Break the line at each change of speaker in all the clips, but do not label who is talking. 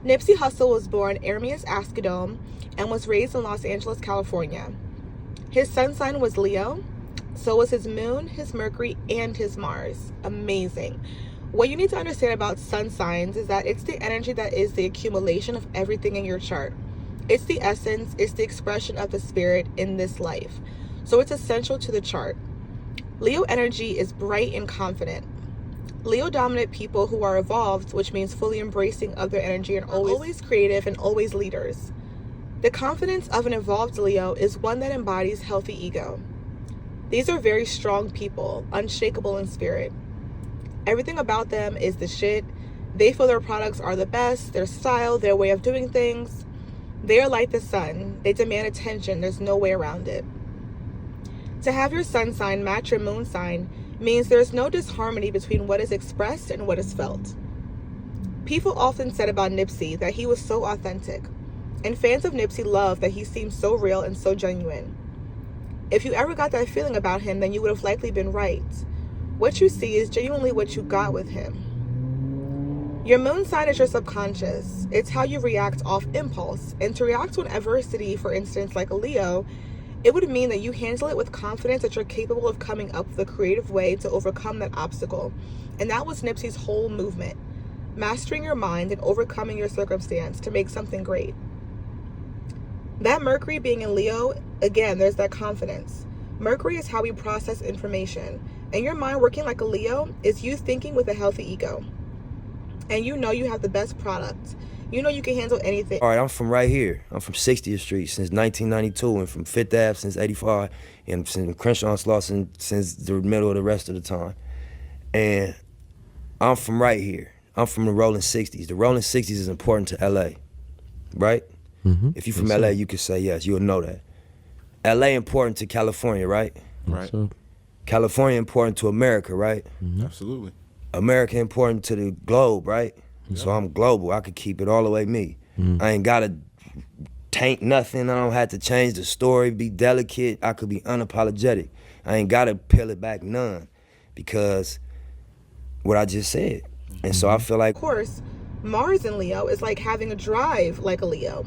Nipsey Hussle was born Ermias Ascadome and was raised in Los Angeles, California. His sun sign was Leo, so was his moon, his Mercury, and his Mars. Amazing. What you need to understand about sun signs is that it's the energy that is the accumulation of everything in your chart. It's the essence, it's the expression of the spirit in this life. So it's essential to the chart. Leo energy is bright and confident. Leo dominant people who are evolved, which means fully embracing of their energy and always creative and always leaders. The confidence of an evolved Leo is one that embodies healthy ego. These are very strong people, unshakable in spirit. Everything about them is the shit. They feel their products are the best, their style, their way of doing things. They are like the sun. They demand attention. There's no way around it. To have your sun sign match your moon sign means there's no disharmony between what is expressed and what is felt. People often said about Nipsey that he was so authentic, and fans of Nipsey love that he seemed so real and so genuine. If you ever got that feeling about him, then you would have likely been right. What you see is genuinely what you got with him. Your moon sign is your subconscious. It's how you react off impulse, and to react to an adversity, for instance, like a Leo, it would mean that you handle it with confidence that you're capable of coming up with a creative way to overcome that obstacle. And that was Nipsey's whole movement. Mastering your mind and overcoming your circumstance to make something great. That Mercury being in Leo, again, there's that confidence. Mercury is how we process information. And your mind working like a Leo is you thinking with a healthy ego. And you know you have the best product. You know you can handle anything.
All right, I'm from right here. I'm from 60th Street since 1992 and from 5th Ave since 85 and since Crenshaw Slauson since the middle of the rest of the time. And I'm from right here. I'm from the Rolling 60s. The Rolling 60s is important to LA, right?
Mm-hmm.
If you're from LA, you can say yes, you'll know that. LA important to California, right?
Right.
So,
California important to America, right?
mm-hmm.
Absolutely.
America important to the globe, right?
Yeah.
So I'm global. I could keep it all the way me. I ain't gotta taint nothing. I don't have to change the story, be delicate. I could be unapologetic. I ain't gotta peel it back none because what I just said. And so I feel like,
Of course, Mars in Leo is like having a drive like a Leo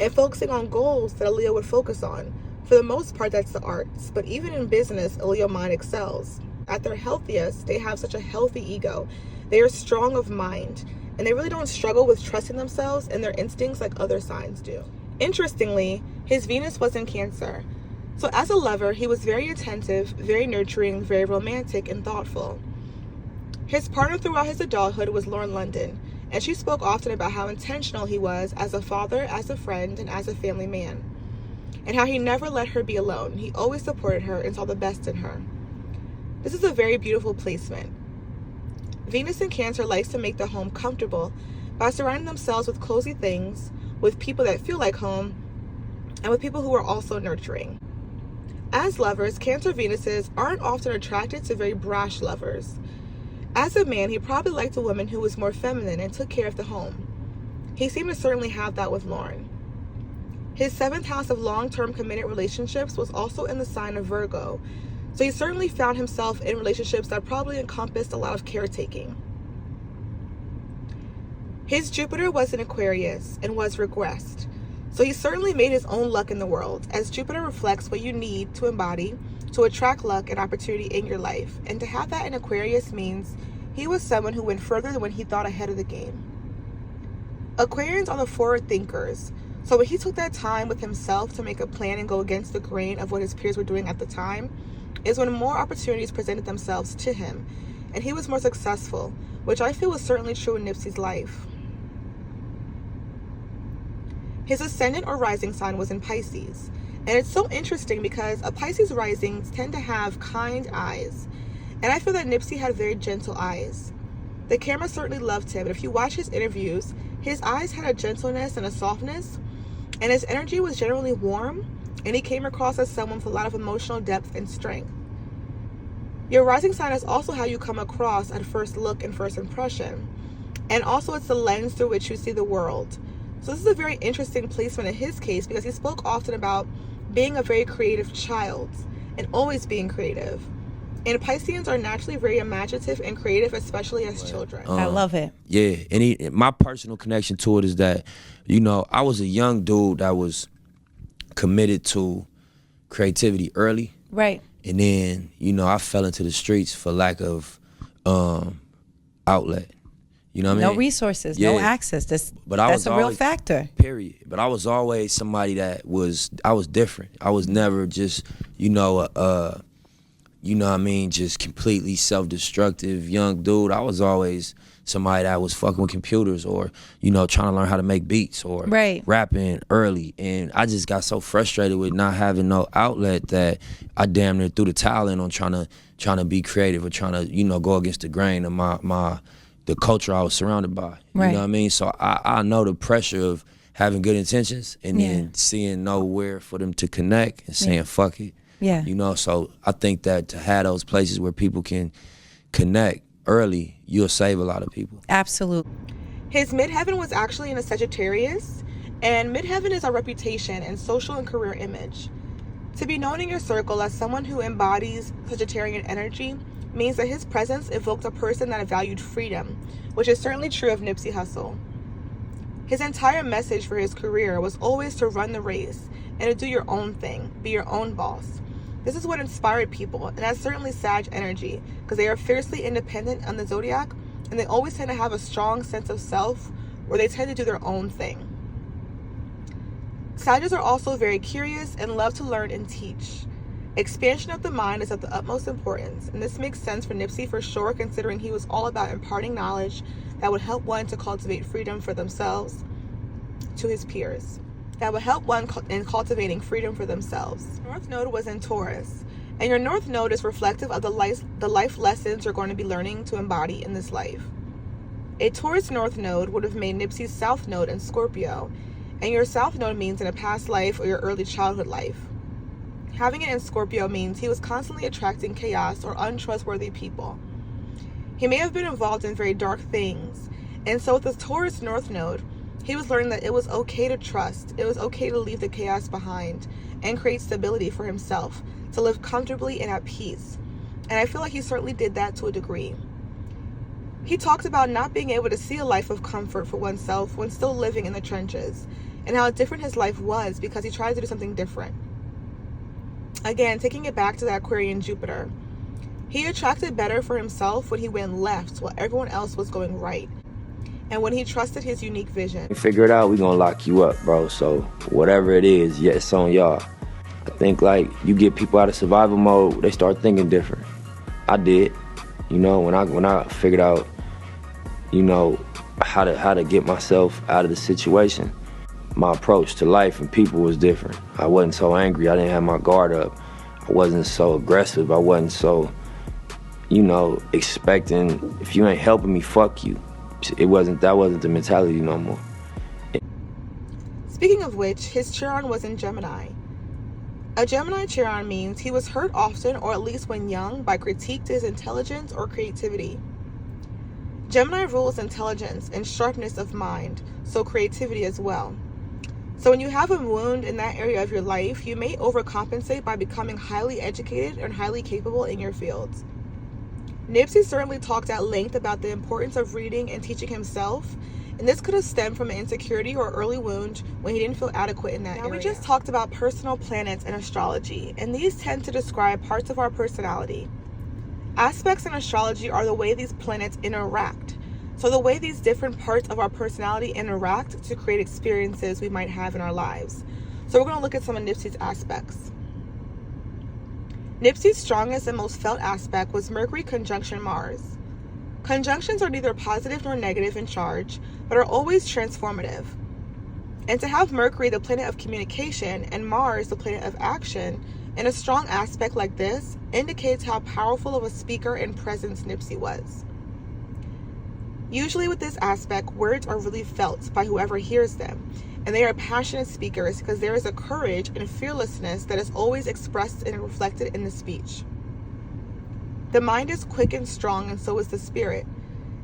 and focusing on goals that a Leo would focus on. For the most part, that's the arts. But even in business, a Leo mind excels. At their healthiest, they have such a healthy ego. They are strong of mind, and they really don't struggle with trusting themselves and their instincts like other signs do. Interestingly, his Venus was in Cancer. So as a lover, he was very attentive, very nurturing, very romantic, and thoughtful. His partner throughout his adulthood was Lauren London, and she spoke often about how intentional he was as a father, as a friend, and as a family man, and how he never let her be alone. He always supported her and saw the best in her. This is a very beautiful placement. Venus in Cancer likes to make the home comfortable by surrounding themselves with cozy things, with people that feel like home, and with people who are also nurturing. As lovers, Cancer Venuses aren't often attracted to very brash lovers. As a man, he probably liked a woman who was more feminine and took care of the home. He seemed to certainly have that with Lauren. His 7th house of long-term committed relationships was also in the sign of Virgo, so he certainly found himself in relationships that probably encompassed a lot of caretaking. His Jupiter was in Aquarius and was regressed, so he certainly made his own luck in the world, as Jupiter reflects what you need to embody to attract luck and opportunity in your life. And to have that in Aquarius means he was someone who went further than when he thought ahead of the game. Aquarians are the forward thinkers, so when he took that time with himself to make a plan and go against the grain of what his peers were doing at the time, is when more opportunities presented themselves to him, and he was more successful, which I feel was certainly true in Nipsey's life. His ascendant or rising sign was in Pisces, and it's so interesting because a Pisces risings tend to have kind eyes, and I feel that Nipsey had very gentle eyes. The camera certainly loved him, but if you watch his interviews, his eyes had a gentleness and a softness, and his energy was generally warm, and he came across as someone with a lot of emotional depth and strength. Your rising sign is also how you come across at first look and first impression, and also it's the lens through which you see the world. So this is a very interesting placement in his case because he spoke often about being a very creative child and always being creative. And Pisceans are naturally very imaginative and creative, especially as children.
I love it.
Yeah, and my personal connection to it is that, I was a young dude that was committed to creativity early.
Right.
And then, I fell into the streets for lack of outlet. You know what I mean?
No resources,
Yeah.
no access. That's
was
a real
always,
factor.
Period. But I was always somebody I was different. I was never just, just completely self-destructive young dude. I was always somebody that was fucking with computers or, trying to learn how to make beats or rapping early. And I just got so frustrated with not having no outlet that I damn near threw the towel in on trying to be creative or trying to, go against the grain of the culture I was surrounded by. You know what I mean? So I know the pressure of having good intentions and then seeing nowhere for them to connect and saying fuck it.
Yeah.
So I think that to have those places where people can connect early, you'll save a lot of people.
Absolutely.
His midheaven was actually in a Sagittarius, and midheaven is our reputation and social and career image. To be known in your circle as someone who embodies Sagittarian energy means that his presence evoked a person that valued freedom, which is certainly true of Nipsey Hussle. His entire message for his career was always to run the race and to do your own thing, be your own boss. This is what inspired people, and that's certainly Sag energy, because they are fiercely independent on the zodiac, and they always tend to have a strong sense of self, where they tend to do their own thing. Sagittarius are also very curious and love to learn and teach. Expansion of the mind is of the utmost importance, and this makes sense for Nipsey for sure, considering he was all about imparting knowledge that would help one to cultivate freedom for themselves to his peers. That would help one in cultivating freedom for themselves. North Node was in Taurus, and your North Node is reflective of the life lessons you're going to be learning to embody in this life. A Taurus North Node would have made Nipsey's South Node in Scorpio, and your South Node means in a past life or your early childhood life. Having it in Scorpio means he was constantly attracting chaos or untrustworthy people. He may have been involved in very dark things, and so with the Taurus North Node, he was learning that it was okay to trust, it was okay to leave the chaos behind and create stability for himself, to live comfortably and at peace. And I feel like he certainly did that to a degree. He talked about not being able to see a life of comfort for oneself when still living in the trenches, and how different his life was because he tried to do something different. Again, taking it back to that Aquarian Jupiter, he attracted better for himself when he went left while everyone else was going right, and when he trusted his unique vision.
Figure it out, we gonna lock you up, bro. So whatever it is, yeah, it's on y'all. I think like you get people out of survival mode, they start thinking different. I did, when I figured out, how to get myself out of the situation. My approach to life and people was different. I wasn't so angry. I didn't have my guard up. I wasn't so aggressive. I wasn't so, expecting, if you ain't helping me, fuck you. That wasn't the mentality no more.
Speaking of which, his Chiron was in Gemini. A Gemini Chiron means he was hurt often, or at least when young, by critique to his intelligence or creativity. Gemini rules intelligence and sharpness of mind, so creativity as well. So when you have a wound in that area of your life, you may overcompensate by becoming highly educated and highly capable in your fields. Nipsey certainly talked at length about the importance of reading and teaching himself, and this could have stemmed from an insecurity or early wound when he didn't feel adequate in that area. We just talked about personal planets and astrology, and these tend to describe parts of our personality. Aspects in astrology are the way these planets interact. So the way these different parts of our personality interact to create experiences we might have in our lives. So we're going to look at some of Nipsey's aspects. Nipsey's strongest and most felt aspect was Mercury conjunction Mars. Conjunctions are neither positive nor negative in charge, but are always transformative. And to have Mercury, the planet of communication, and Mars, the planet of action, in a strong aspect like this, indicates how powerful of a speaker and presence Nipsey was. Usually with this aspect, words are really felt by whoever hears them, and they are passionate speakers because there is a courage and fearlessness that is always expressed and reflected in the speech. The mind is quick and strong, and so is the spirit.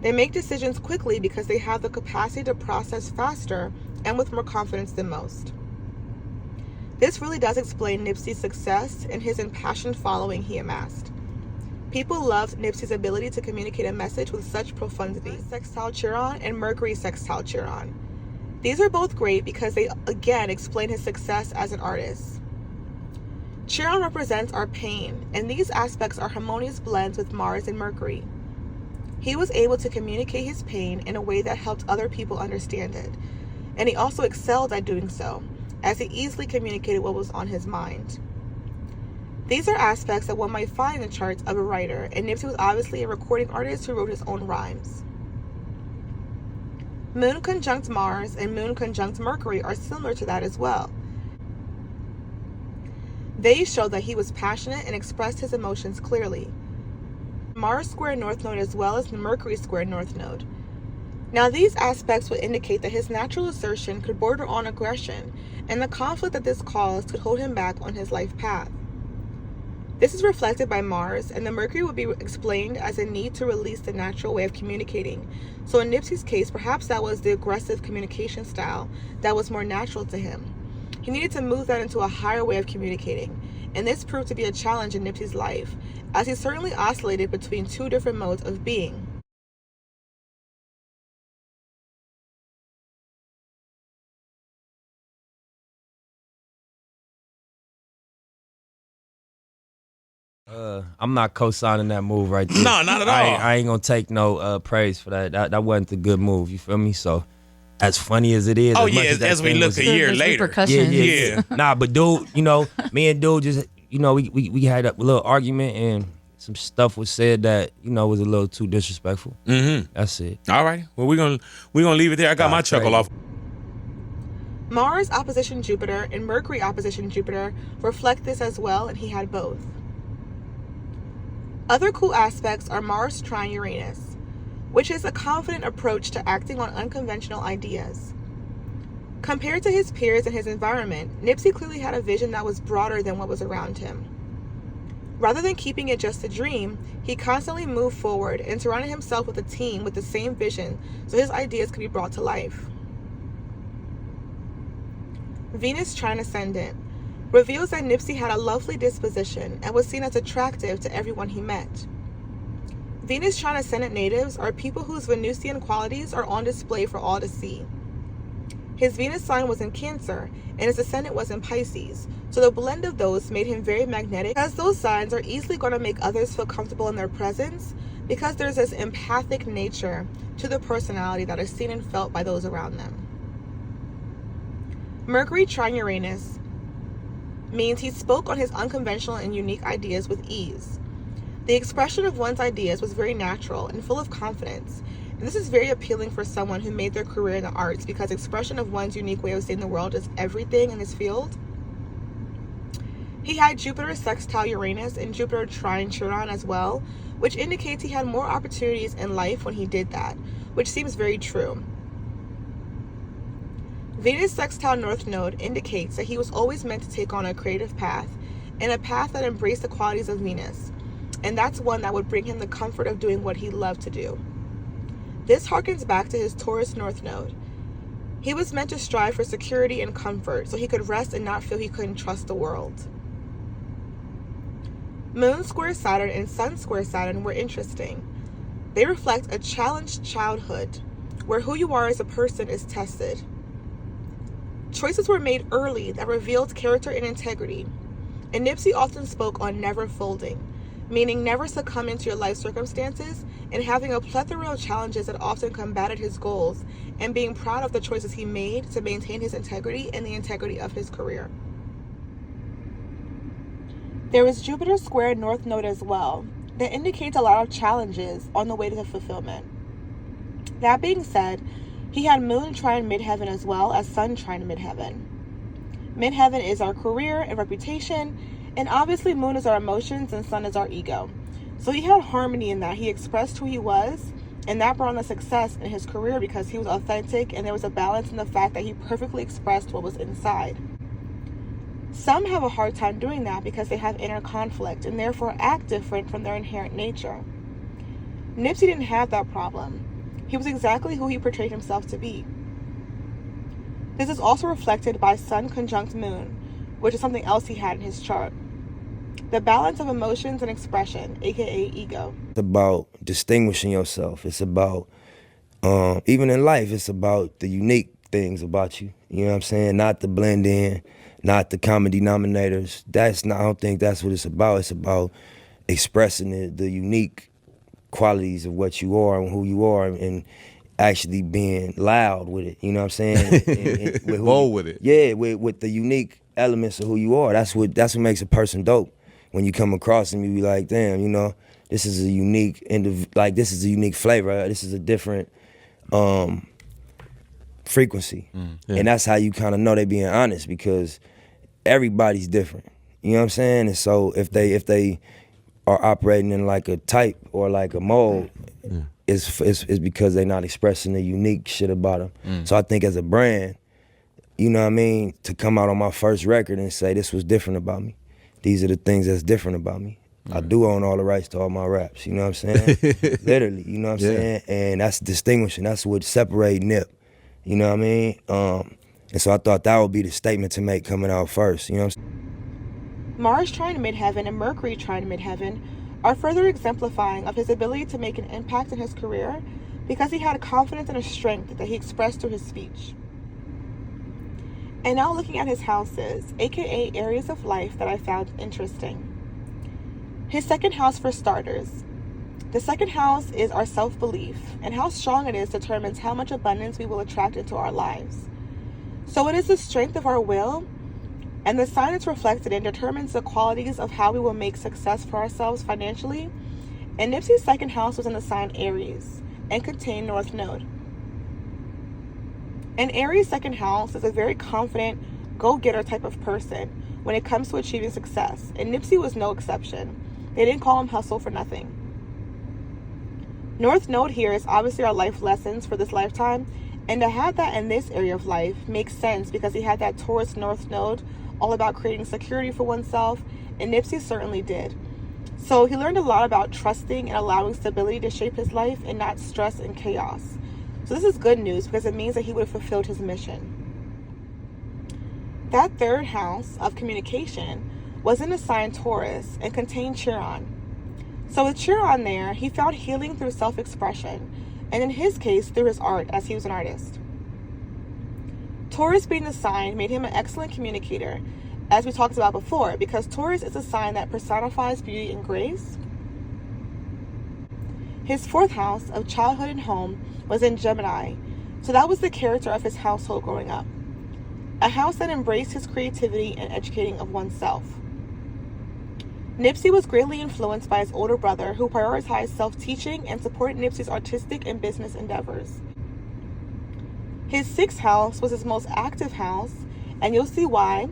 They make decisions quickly because they have the capacity to process faster and with more confidence than most. This really does explain Nipsey's success and his impassioned following he amassed. People loved Nipsey's ability to communicate a message with such profundity. Sextile Chiron and Mercury Sextile Chiron. These are both great because they again explain his success as an artist. Chiron represents our pain, and these aspects are harmonious blends with Mars and Mercury. He was able to communicate his pain in a way that helped other people understand it, and he also excelled at doing so, as he easily communicated what was on his mind. These are aspects that one might find in the charts of a writer, and Nipsey was obviously a recording artist who wrote his own rhymes. Moon conjunct Mars and Moon conjunct Mercury are similar to that as well. They show that he was passionate and expressed his emotions clearly. Mars square North Node as well as the Mercury square North Node. Now these aspects would indicate that his natural assertion could border on aggression, and the conflict that this caused could hold him back on his life path. This is reflected by Mars, and the Mercury would be explained as a need to release the natural way of communicating. So in Nipsey's case, perhaps that was the aggressive communication style that was more natural to him. He needed to move that into a higher way of communicating, and this proved to be a challenge in Nipsey's life, as he certainly oscillated between two different modes of being.
I'm not co-signing that move right there.
No, not at all.
I ain't gonna take no praise for that. That wasn't a good move. You feel me? So, as funny as it is.
Oh
as much
yeah,
as that
as we
thing
look
was-
a year
There's
later.
repercussions.
Yeah.
Nah, but dude, me and dude just, we had a little argument and some stuff was said that was a little too disrespectful.
Mm-hmm.
That's it.
All right. Well, we're gonna leave it there. I got my chuckle
crazy.
off.
Mars opposition Jupiter and Mercury opposition Jupiter reflect this as well, and he had both. Other cool aspects are Mars trine Uranus, which is a confident approach to acting on unconventional ideas. Compared to his peers and his environment, Nipsey clearly had a vision that was broader than what was around him. Rather than keeping it just a dream, he constantly moved forward and surrounded himself with a team with the same vision so his ideas could be brought to life. Venus trine Ascendant reveals that Nipsey had a lovely disposition and was seen as attractive to everyone he met. Venus trine Ascendant natives are people whose Venusian qualities are on display for all to see. His Venus sign was in Cancer, and his ascendant was in Pisces, so the blend of those made him very magnetic, as those signs are easily going to make others feel comfortable in their presence because there's this empathic nature to the personality that is seen and felt by those around them. Mercury trine Uranus means he spoke on his unconventional and unique ideas with ease. The expression of one's ideas was very natural and full of confidence, and this is very appealing for someone who made their career in the arts because expression of one's unique way of seeing the world is everything in this field. He had Jupiter sextile Uranus and Jupiter trine Chiron as well, which indicates he had more opportunities in life when he did that, which seems very true. Venus sextile North Node indicates that he was always meant to take on a creative path, and a path that embraced the qualities of Venus, and that's one that would bring him the comfort of doing what he loved to do. This harkens back to his Taurus North Node. He was meant to strive for security and comfort so he could rest and not feel he couldn't trust the world. Moon square Saturn and Sun square Saturn were interesting. They reflect a challenged childhood, where who you are as a person is tested. Choices were made early that revealed character and integrity, and Nipsey often spoke on never folding, meaning never succumbing to your life circumstances and having a plethora of challenges that often combated his goals, and being proud of the choices he made to maintain his integrity and the integrity of his career. There is Jupiter square North Node as well, that indicates a lot of challenges on the way to fulfillment. That being said, he had Moon trine Midheaven as well as Sun trine Midheaven. Midheaven is our career and reputation, and obviously Moon is our emotions and Sun is our ego. So he had harmony in that. He expressed who he was, and that brought on the success in his career because he was authentic, and there was a balance in the fact that he perfectly expressed what was inside. Some have a hard time doing that because they have inner conflict and therefore act different from their inherent nature. Nipsey didn't have that problem. He was exactly who he portrayed himself to be. This is also reflected by Sun conjunct Moon, which is something else he had in his chart. The balance of emotions and expression, aka ego.
It's about distinguishing yourself. It's about, even in life, it's about the unique things about you. You know what I'm saying? Not the blend in, not the common denominators. I don't think that's what it's about. It's about expressing the unique qualities of what you are and who you are, and actually being loud with it. You know what I'm saying? And
Bold with it.
Yeah, with the unique elements of who you are. That's what makes a person dope. When you come across them, you be like, damn, you know, this is a unique this is a unique flavor. This is a different frequency.
Yeah.
And that's how you kind of know they being honest, because everybody's different. You know what I'm saying? And so if they are operating in like a type or like a mold, it's because they're not expressing the unique shit about them. So I think as a brand, you know what I mean, to come out on my first record and say this was different about me. These are the things that's different about me. I do own all the rights to all my raps, you know what I'm saying? Literally, you know what I'm saying? And that's distinguishing. That's what separates Nip, you know what I mean? And so I thought that would be the statement to make coming out first, you know what I'm saying?
Mars trine midheaven and Mercury trine midheaven are further exemplifying of his ability to make an impact in his career because he had a confidence and a strength that he expressed through his speech. And now looking at his houses, aka areas of life that I found interesting. His second house, for starters. The second house is our self-belief, and how strong it is determines how much abundance we will attract into our lives. So it is the strength of our will, and the sign it's reflected in determines the qualities of how we will make success for ourselves financially. And Nipsey's second house was in the sign Aries and contained North Node. An Aries second house is a very confident, go-getter type of person when it comes to achieving success, and Nipsey was no exception. They didn't call him Hussle for nothing. North Node here is obviously our life lessons for this lifetime, and to have that in this area of life makes sense because he had that Taurus North Node all about creating security for oneself, and Nipsey certainly did. So he learned a lot about trusting and allowing stability to shape his life and not stress and chaos. So this is good news because it means that he would have fulfilled his mission. That third house of communication was in the sign Taurus and contained Chiron. So with Chiron there, he found healing through self-expression, and in his case, through his art, as he was an artist. Taurus being the sign made him an excellent communicator, as we talked about before, because Taurus is a sign that personifies beauty and grace. His fourth house of childhood and home was in Gemini, so that was the character of his household growing up. A house that embraced his creativity and educating of oneself. Nipsey was greatly influenced by his older brother, who prioritized self-teaching and supported Nipsey's artistic and business endeavors. His sixth house was his most active house, and you'll see why.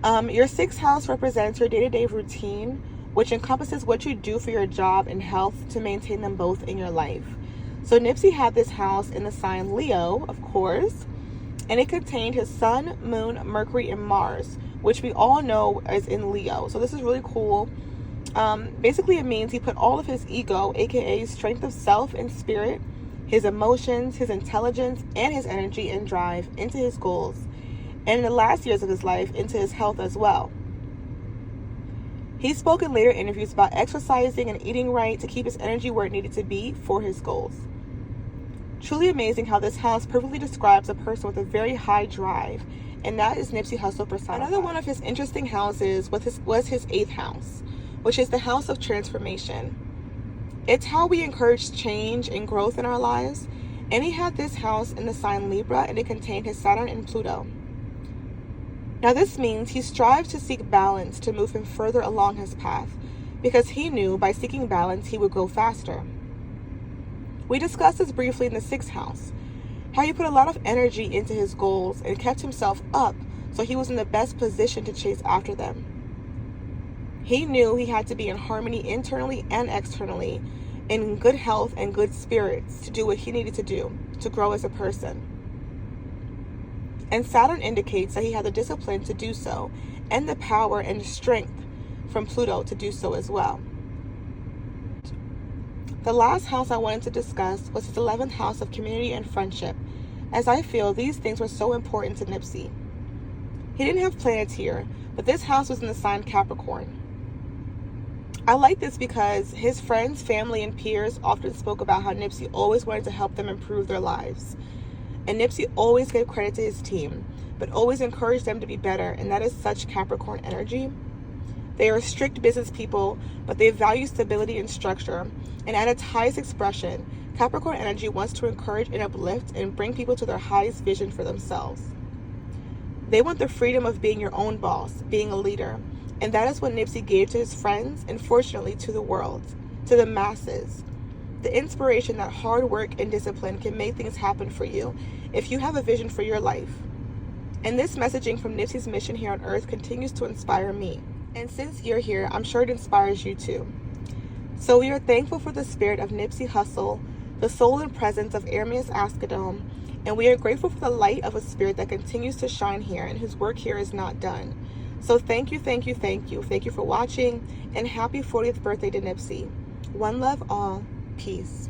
Your sixth house represents your day-to-day routine, which encompasses what you do for your job and health to maintain them both in your life. So Nipsey had this house in the sign Leo, of course, and it contained his sun, moon, Mercury, and Mars, which we all know is in Leo. So this is really cool. Basically, it means he put all of his ego, aka strength of self and spirit, his emotions, his intelligence, and his energy and drive into his goals, and in the last years of his life, into his health as well. He spoke in later interviews about exercising and eating right to keep his energy where it needed to be for his goals. Truly amazing how this house perfectly describes a person with a very high drive, and that is Nipsey Hussle personified. Another one of his interesting houses was his eighth house, which is the house of transformation. It's how we encourage change and growth in our lives, and he had this house in the sign Libra, and it contained his Saturn and Pluto. Now this means he strives to seek balance to move him further along his path, because he knew by seeking balance he would go faster. We discussed this briefly in the sixth house, how he put a lot of energy into his goals and kept himself up so he was in the best position to chase after them. He knew he had to be in harmony internally and externally, in good health and good spirits to do what he needed to do to grow as a person. And Saturn indicates that he had the discipline to do so, and the power and the strength from Pluto to do so as well. The last house I wanted to discuss was his 11th house of community and friendship, as I feel these things were so important to Nipsey. He didn't have planets here, but this house was in the sign Capricorn. I like this because his friends, family, and peers often spoke about how Nipsey always wanted to help them improve their lives. And Nipsey always gave credit to his team, but always encouraged them to be better, and that is such Capricorn energy. They are strict business people, but they value stability and structure. And at its highest expression, Capricorn energy wants to encourage and uplift and bring people to their highest vision for themselves. They want the freedom of being your own boss, being a leader. And that is what Nipsey gave to his friends and fortunately to the world, to the masses. The inspiration that hard work and discipline can make things happen for you if you have a vision for your life. And this messaging from Nipsey's mission here on Earth continues to inspire me. And since you're here, I'm sure it inspires you too. So we are thankful for the spirit of Nipsey Hussle, the soul and presence of Ermias Askedome, and we are grateful for the light of a spirit that continues to shine here and whose work here is not done. So thank you, thank you, thank you. Thank you for watching, and happy 40th birthday to Nipsey. One love all. Peace.